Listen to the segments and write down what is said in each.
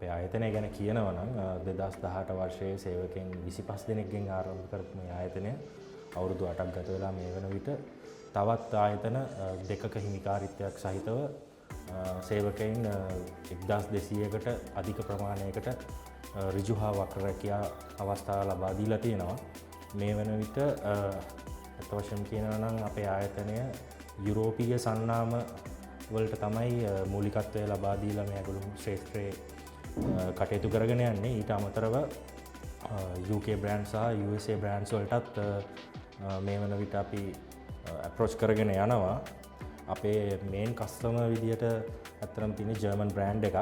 අපේ ආයතනය ගැන කියනවා නම් 2018 වර්ෂයේ සේවකයන් 25 දෙනෙක්ගෙන් ආරම්භ කරපු මේ ආයතනය අවුරුදු 8ක් ගත වෙලා මේ වන විට තවත් ආයතන දෙකක හිමිකාරීත්වයක් සහිතව සේවකයන් 1200කට අධික ප්‍රමාණයකට ඍජු හා වක්‍ර රැකියා අවස්ථා ලබා දීලා තියෙනවා. මේ වන විට අත වශයෙන් කියනවා නම් අපේ ආයතනය යුරෝපීය සන්නාම වලට තමයි මූලිකත්වය ලබා දීලා මේ ඇගලුම් ක්ෂේත්‍රයේ කටයුතු කරගෙන යන්නේ. ඊට අමතරව UK බ්‍රෑන්ඩ් සහ USA බ්‍රෑන්ඩ්ස් වලටත් මේ වන විට අපි අප්‍රෝච් කරගෙන යනවා. අපේ මේන් කස්ටමර් විදියට අතරම තියෙන ජර්මන් බ්‍රෑන්ඩ් එකක්.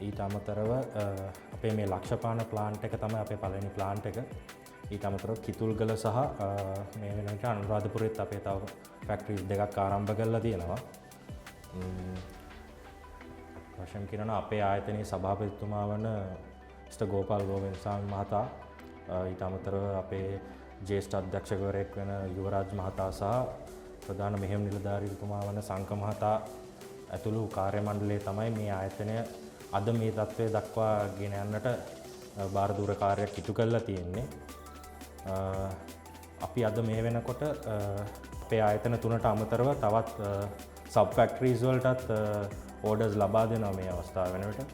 ඊට අමතරව අපේ මේ ලක්ෂපාන ප්ලාන්ට් එක තමයි අපේ පළවෙනි ප්ලාන්ට් එක. ඊට අමතරව කිතුල්ගල සහ මේ වෙන විට අනුරාධපුරෙත් අපේ තව ෆැක්ටරිස් දෙකක් ආරම්භ කරලා තියෙනවා. වශයෙන් කියනවා අපේ ආයතනයේ සභාපතිතුමා වන මිස්ටර් ගෝපාල් ගෝවින්දසාමි මහතා, ඊට අමතරව අපේ ජ්‍යෙෂ්ඨ අධ්‍යක්ෂකවරයෙක් වෙන යුවරාජ් මහතා සහ ප්‍රධාන මෙහෙයුම් නිලධාරීතුමා වන සංක මහතා ඇතුළු කාර්ය මණ්ඩලය තමයි මේ ආයතනය අද මේ තත්ත්වය දක්වා ගෙන යන්නට භාරදූර කාර්යයක් ඉටු කරලා තියෙන්නේ. අපි අද මේ වෙනකොට අපේ ආයතන තුනට අමතරව තවත් සබ් ෆැක්ටරිස් වලටත් ඕඩර්ස් ලබා දෙනවා මේ අවස්ථාව වෙනකොට.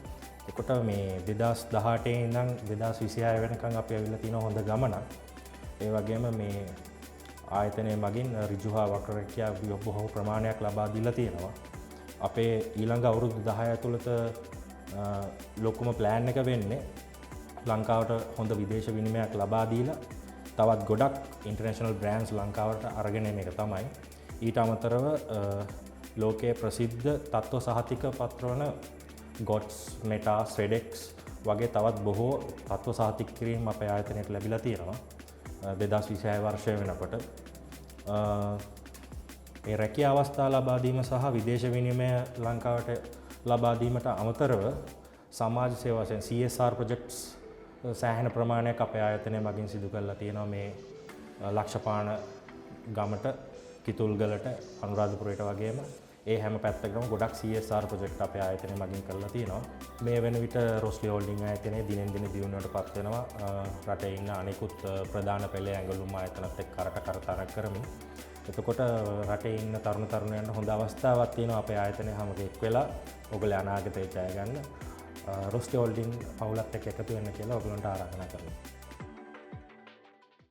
එතකොට මේ 2018 ඉඳන් 2026 වෙනකන් අපි ඇවිල්ලා තියෙන හොඳ ගමනක්. ඒ වගේම මේ ආයතනයේ මගින් ඍජු හා වක්‍ර රැකියා බොහෝ ප්‍රමාණයක් ලබා දීලා තියෙනවා. අපේ ඊළඟ අවුරුදු 10 ඇතුළත ලොකුම ප්ලෑන් එක වෙන්නේ ලංකාවට හොඳ විදේශ විනිමයක් ලබා දීලා තවත් ගොඩක් ඉන්ටර්නැෂනල් බ්‍රෑන්ඩ්ස් ලංකාවට අරගෙන එන එක තමයි. ඊට අමතරව ලෝකයේ ප්‍රසිද්ධ තත්ත්ව සහතික පත්‍රවන ගොට්ස්, මෙටා, ස්ට්‍රෙඩෙක්ස් වගේ තවත් බොහෝ තත්ත්ව සහතික කිරීම් අපේ ආයතනයට ලැබිලා තියෙනවා 2026 වර්ෂය වෙනකොට. මේ රැකියා අවස්ථා ලබා දීම සහ විදේශ විනිමය ලංකාවට ලබා දීමට අමතරව සමාජ සේවා වශයෙන් CSR ප්‍රොජෙක්ට්ස් සෑහෙන ප්‍රමාණයක් අපේ ආයතනය මගින් සිදු කරලා තියෙනවා. මේ ලක්ෂපාන ගමට, කිතුල්ගලට, අනුරාධපුරයට වගේම ඒ හැම පැත්තකටම ගොඩක් CSR ප්‍රොජෙක්ට් අපේ ආයතනය මගින් කරලා තියෙනවා. මේ වෙන විට රොස්ලි හෝල්ඩින් ආයතනය දිනෙන් දින දියුණුවට පත් වෙනවා. රටේ ඉන්න අනෙකුත් ප්‍රධාන පෙළේ ඇඟලුම් ආයතනත් එක්ක කරට කරමින්. එතකොට රටේ ඉන්න තරුණ තරුණයන්ට හොඳ අවස්ථාවක් තියෙනවා අපේ ආයතනය හැමෝම එක් වෙලා ඔයගොල්ලෝ අනාගතේ ජය ගන්න. රොස්ලි හෝල්ඩින් පවුලත් එක්ක එකතු වෙන්න කියලා ඔයගොල්ලන්ට ආරාධනා කරනවා.